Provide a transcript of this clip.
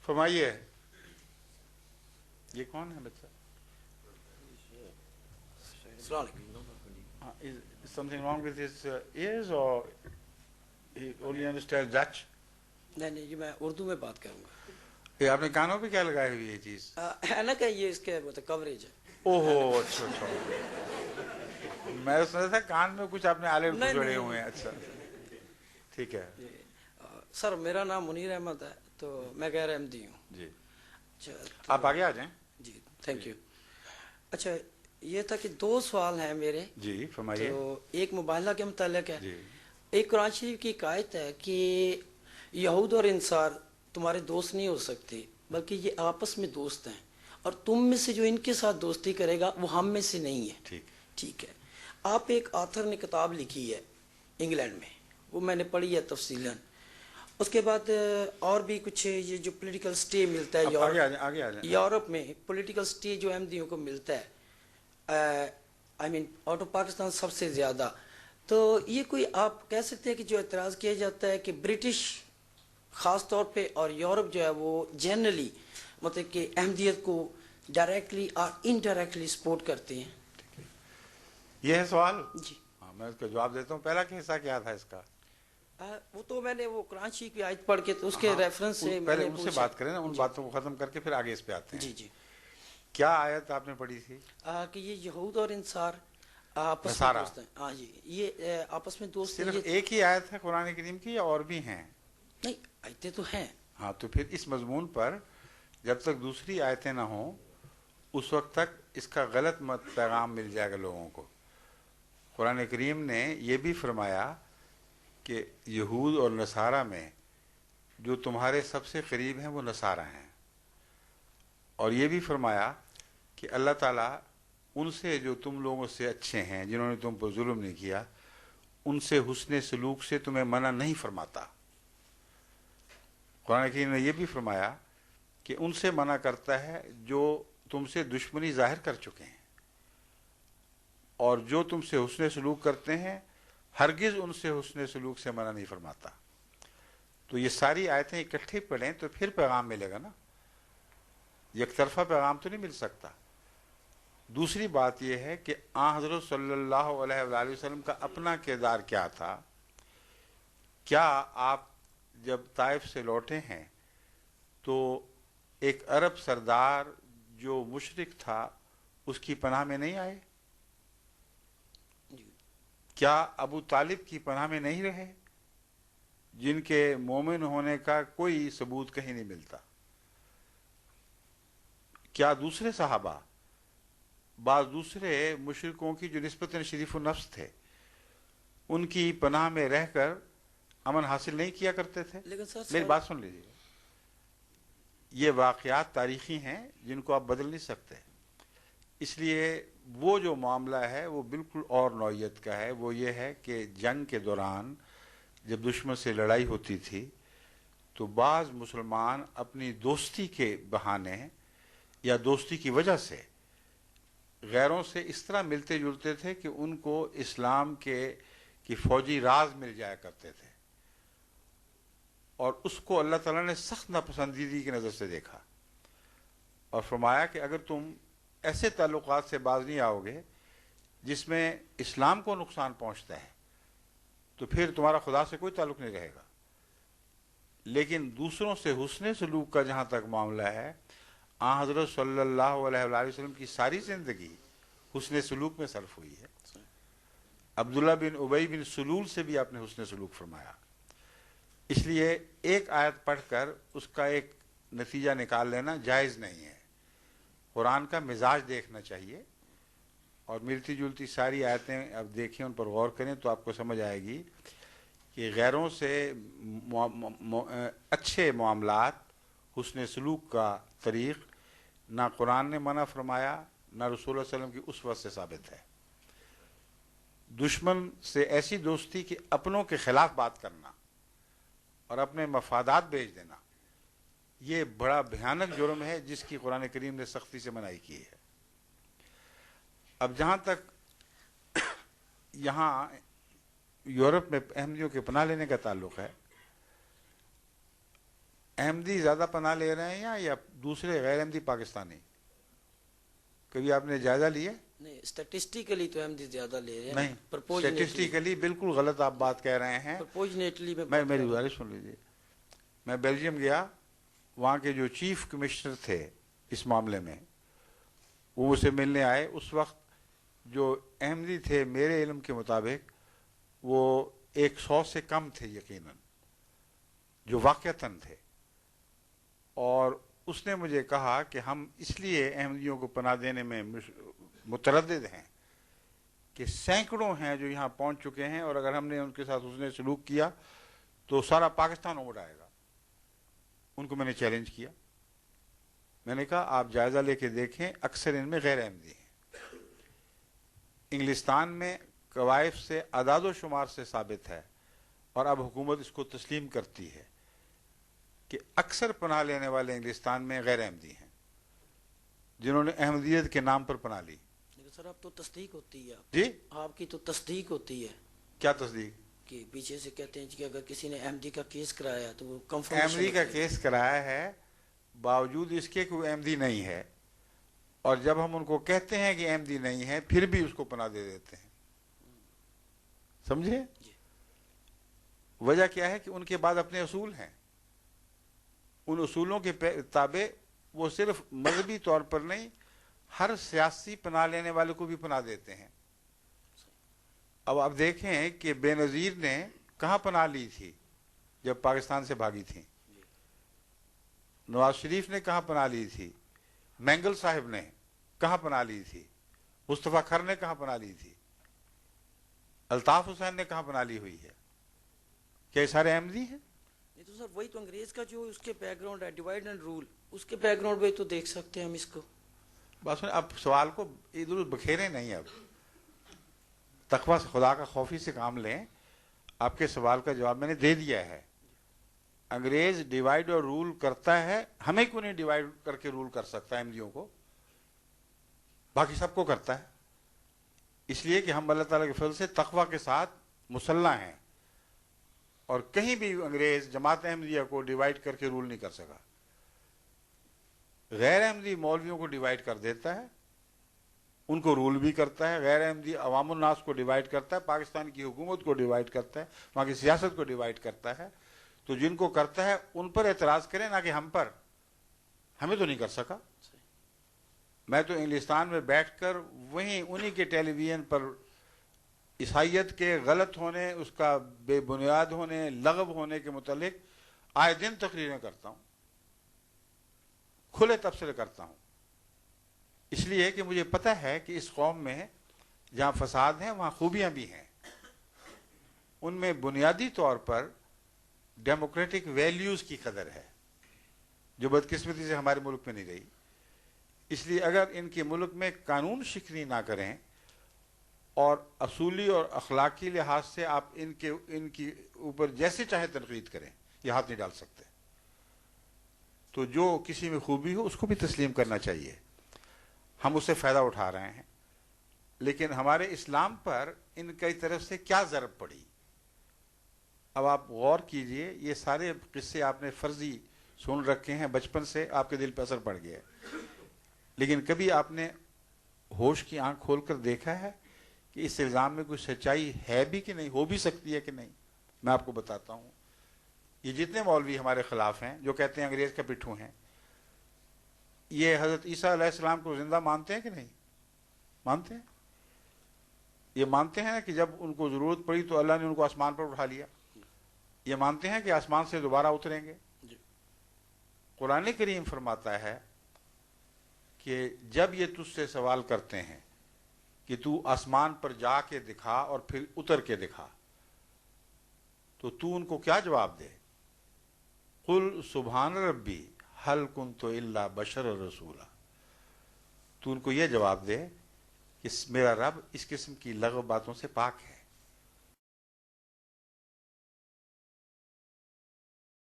فرمائیے یہ کون ہے بچہ؟ السلام علیکم. Is something wrong with his ears or he only understands Dutch? نہیں نہیں جی میں اردو میں بات کروں گا. یہ آپ نے کانوں پہ کیا لگائی ہوئی یہ چیز؟ ہے نا کہ یہ اس کے کوریج ہے. اوہو اچھا اچھا. میں سمجھا تھا کان میں کچھ آپ نے آلے جوڑے ہوئے ہیں. اچھا ٹھیک ہے. سر میرا نام منیر احمد ہے تو میں غیر احمدی ہوں. جی اچھا آپ آگے آ جائیں. جی تھینک یو. اچھا یہ تھا کہ دو سوال ہیں میرے. جی فرمائیے. تو ایک مباہلہ کے متعلق ہے. جی ایک قرآن شریف کی ایک آیت ہے کہ یہود اور انصار تمہارے دوست نہیں ہو سکتے بلکہ یہ آپس میں دوست ہیں اور تم میں سے جو ان کے ساتھ دوستی کرے گا وہ ہم میں سے نہیں ہے. ٹھیک ہے. آپ ایک آتھر نے کتاب لکھی ہے انگلینڈ میں, وہ میں نے پڑھی ہے تفصیلاً. اس کے بعد اور بھی کچھ یہ جو پولیٹیکل سٹے ملتا ہے یورپ میں, پولیٹیکل سٹے جو احمدیوں کو ملتا ہے آئی مین آؤٹ آف پاکستان سب سے زیادہ. تو یہ کوئی آپ کہہ سکتے ہیں کہ جو اعتراض کیا جاتا ہے کہ برٹش خاص طور پہ اور یورپ جو ہے وہ جنرلی مطلب کہ احمدیت کو ڈائریکٹلی اور انڈائریکٹلی سپورٹ کرتے ہیں. یہ ہے سوال. جی میں اس کا جواب دیتا ہوں. پہلا کہ حصہ کیا تھا اس کا؟ وہ تو میں نے وہ قرآن شریف کی آیت پڑھ کے تو اس کے ریفرنس سے پہلے ان سے بات کریں نا, ان باتوں کو ختم کر کے پھر آگے اس پہ آتے ہیں. جی جی. کیا آیت آپ نے پڑھی تھی؟ کہ یہ یہود اور انصار آپس میں دوست ہیں. ہاں جی یہ آپس میں دوست ہیں. صرف ایک ہی آیت ہے قرآن کریم کی یا اور بھی ہیں؟ نہیں آیتیں تو ہیں. ہاں تو پھر اس مضمون پر جب تک دوسری آیتیں نہ ہوں اس وقت تک اس کا غلط پیغام مل جائے گا لوگوں کو. قرآن کریم نے یہ بھی فرمایا کہ یہود اور نصارہ میں جو تمہارے سب سے قریب ہیں وہ نصارہ ہیں, اور یہ بھی فرمایا کہ اللہ تعالیٰ ان سے جو تم لوگوں سے اچھے ہیں جنہوں نے تم پر ظلم نہیں کیا ان سے حسن سلوک سے تمہیں منع نہیں فرماتا. قرآن کریم نے یہ بھی فرمایا کہ ان سے منع کرتا ہے جو تم سے دشمنی ظاہر کر چکے ہیں, اور جو تم سے حسن سلوک کرتے ہیں ہرگز ان سے حسن سلوک سے منع نہیں فرماتا. تو یہ ساری آیتیں اکٹھے پڑھیں تو پھر پیغام ملے گا نا, یک طرفہ پیغام تو نہیں مل سکتا. دوسری بات یہ ہے کہ آن حضرت صلی اللہ علیہ وآلہ وسلم کا اپنا کردار کیا تھا. کیا آپ جب طائف سے لوٹے ہیں تو ایک عرب سردار جو مشرک تھا اس کی پناہ میں نہیں آئے؟ کیا ابو طالب کی پناہ میں نہیں رہے جن کے مومن ہونے کا کوئی ثبوت کہیں نہیں ملتا؟ کیا دوسرے صحابہ بعض دوسرے مشرکوں کی جو نسبتاً شریف النفس تھے ان کی پناہ میں رہ کر امن حاصل نہیں کیا کرتے تھے؟ میری بات سن لیجیے. یہ واقعات تاریخی ہیں جن کو آپ بدل نہیں سکتے. اس لیے وہ جو معاملہ ہے وہ بالکل اور نوعیت کا ہے. وہ یہ ہے کہ جنگ کے دوران جب دشمن سے لڑائی ہوتی تھی تو بعض مسلمان اپنی دوستی کے بہانے یا دوستی کی وجہ سے غیروں سے اس طرح ملتے جلتے تھے کہ ان کو اسلام کی فوجی راز مل جایا کرتے تھے, اور اس کو اللہ تعالیٰ نے سخت ناپسندیدگی کی نظر سے دیکھا اور فرمایا کہ اگر تم ایسے تعلقات سے باز نہیں آؤ گے جس میں اسلام کو نقصان پہنچتا ہے تو پھر تمہارا خدا سے کوئی تعلق نہیں رہے گا. لیکن دوسروں سے حسن سلوک کا جہاں تک معاملہ ہے, آن حضرت صلی اللہ علیہ وآلہ وسلم کی ساری زندگی حسن سلوک میں صرف ہوئی ہے. عبداللہ بن ابی بن سلول سے بھی آپ نے حسن سلوک فرمایا. اس لیے ایک آیت پڑھ کر اس کا ایک نتیجہ نکال لینا جائز نہیں ہے. قرآن کا مزاج دیکھنا چاہیے, اور ملتی جلتی ساری آیتیں اب دیکھیں, ان پر غور کریں تو آپ کو سمجھ آئے گی کہ غیروں سے اچھے معاملات, حسن سلوک کا طریق نہ قرآن نے منع فرمایا نہ رسول اللہ علیہ وسلم کی اسوہ سے ثابت ہے. دشمن سے ایسی دوستی کہ اپنوں کے خلاف بات کرنا اور اپنے مفادات بیچ دینا, یہ بڑا بھیانک جرم ہے جس کی قرآن کریم نے سختی سے منائی کی ہے. اب جہاں تک یہاں یورپ میں احمدیوں کے پناہ لینے کا تعلق ہے, احمدی زیادہ پناہ لے رہے ہیں یا دوسرے غیر احمدی پاکستانی؟ کبھی آپ نے جائزہ لیا؟ نہیں، اسٹیٹسٹیکلی تو احمدی زیادہ لے رہے ہیں. نہیں، اسٹیٹسٹیکلی بالکل غلط آپ بات کہہ رہے ہیں. پرپوزنیٹلی میری گزارش سن لیجیے. میں بیلجیم گیا، وہاں کے جو چیف کمشنر تھے اس معاملے میں وہ مجھ سے ملنے آئے. اس وقت جو احمدی تھے میرے علم کے مطابق وہ 100 سے کم تھے یقیناً، جو واقعتاً تھے. اور اس نے مجھے کہا کہ ہم اس لیے احمدیوں کو پناہ دینے میں متردد ہیں کہ سینکڑوں ہیں جو یہاں پہنچ چکے ہیں، اور اگر ہم نے ان کے ساتھ حسن سلوک کیا تو سارا پاکستان اڑ آئے گا. ان کو میں نے چیلنج کیا. میں نے کہا آپ جائزہ لے کے دیکھیں، اکثر ان میں غیر احمدی ہیں. انگلستان میں قوائف سے اعداد و شمار سے ثابت ہے، اور اب حکومت اس کو تسلیم کرتی ہے کہ اکثر پناہ لینے والے انگلستان میں غیر احمدی ہیں جنہوں نے احمدیت کے نام پر پناہ لی. سر آپ تو تصدیق ہوتی ہے. جی آپ کی تو تصدیق ہوتی ہے. کیا تصدیق؟ کہ پیچھے سے کہتے ہیں کہ اگر کسی نے احمدی کا کیس کرایا تو وہ احمدی کا کیس کرایا ہے باوجود اس کے کہ وہ احمدی نہیں ہے، اور جب ہم ان کو کہتے ہیں کہ احمدی نہیں ہے پھر بھی اس کو پناہ دے دیتے ہیں. سمجھے؟ وجہ کیا ہے کہ ان کے بعد اپنے اصول ہیں. ان اصولوں کے تابع وہ صرف مذہبی طور پر نہیں، ہر سیاسی پناہ لینے والے کو بھی پناہ دیتے ہیں. اب آپ دیکھیں کہ بے نظیر نے کہاں پناہ لی تھی جب پاکستان سے بھاگی تھی. نواز شریف نے کہاں پناہ لی تھی. مینگل صاحب نے کہاں پناہ لی تھی. مصطفیٰ کھر نے کہاں پناہ لی تھی. الطاف حسین نے کہاں پناہ لی ہوئی ہے. کیا یہ سارے احمدی ہیں؟ نہیں تو سر وہی تو انگریز کا جو اس کے بیک گراؤنڈ ہے، ڈیوائڈ اینڈ رول، اس کے بیک گراؤنڈ پہ تو دیکھ سکتے ہیں ہم اس کو. بس اب سوال کو ادھر ادھر بکھیرے نہیں. اب تقویٰ سے، خدا کا خوفی سے کام لیں. آپ کے سوال کا جواب میں نے دے دیا ہے. انگریز ڈیوائڈ اور رول کرتا ہے، ہمیں کیوں نہیں ڈیوائڈ کر کے رول کر سکتا احمدیوں کو؟ باقی سب کو کرتا ہے. اس لیے کہ ہم اللہ تعالیٰ کے فضل سے تقویٰ کے ساتھ مسلح ہیں، اور کہیں بھی انگریز جماعت احمدیہ کو ڈیوائڈ کر کے رول نہیں کر سکا. غیر احمدی مولویوں کو ڈیوائڈ کر دیتا ہے، ان کو رول بھی کرتا ہے. غیر احمدی عوام الناس کو ڈیوائڈ کرتا ہے، پاکستان کی حکومت کو ڈیوائڈ کرتا ہے، وہاں کی سیاست کو ڈیوائڈ کرتا ہے. تو جن کو کرتا ہے ان پر اعتراض کریں، نہ کہ ہم پر. ہمیں تو نہیں کر سکا. میں تو انگلستان میں بیٹھ کر وہیں انہی کے ٹیلی ویژن پر عیسائیت کے غلط ہونے، اس کا بے بنیاد ہونے، لغو ہونے کے متعلق آئے دن تقریریں کرتا ہوں، کھلے تبصرے کرتا ہوں. اس لیے کہ مجھے پتہ ہے کہ اس قوم میں جہاں فساد ہیں وہاں خوبیاں بھی ہیں. ان میں بنیادی طور پر ڈیموکریٹک ویلیوز کی قدر ہے، جو بدقسمتی سے ہمارے ملک میں نہیں رہی. اس لیے اگر ان کے ملک میں قانون شکنی نہ کریں اور اصولی اور اخلاقی لحاظ سے آپ ان کی اوپر جیسے چاہے تنقید کریں، یہ ہاتھ نہیں ڈال سکتے. تو جو کسی میں خوبی ہو اس کو بھی تسلیم کرنا چاہیے. ہم اس سے فائدہ اٹھا رہے ہیں، لیکن ہمارے اسلام پر ان کی طرف سے کیا ضرب پڑی. اب آپ غور کیجئے، یہ سارے قصے آپ نے فرضی سن رکھے ہیں، بچپن سے آپ کے دل پہ اثر پڑ گیا ہے، لیکن کبھی آپ نے ہوش کی آنکھ کھول کر دیکھا ہے کہ اس الزام میں کوئی سچائی ہے بھی کہ نہیں، ہو بھی سکتی ہے کہ نہیں؟ میں آپ کو بتاتا ہوں. یہ جتنے مولوی ہمارے خلاف ہیں جو کہتے ہیں انگریز کا پٹھو ہیں، یہ حضرت عیسیٰ علیہ السلام کو زندہ مانتے ہیں کہ نہیں مانتے ہیں؟ یہ مانتے ہیں کہ جب ان کو ضرورت پڑی تو اللہ نے ان کو آسمان پر اٹھا لیا. یہ مانتے ہیں کہ آسمان سے دوبارہ اتریں گے. قرآن کریم فرماتا ہے کہ جب یہ تجھ سے سوال کرتے ہیں کہ تو آسمان پر جا کے دکھا اور پھر اتر کے دکھا، تو ان کو کیا جواب دے؟ قل سبحان ربی هل كنت الا بشر رسولا. تو ان کو یہ جواب دے کہ میرا رب اس قسم کی لغو باتوں سے پاک ہے.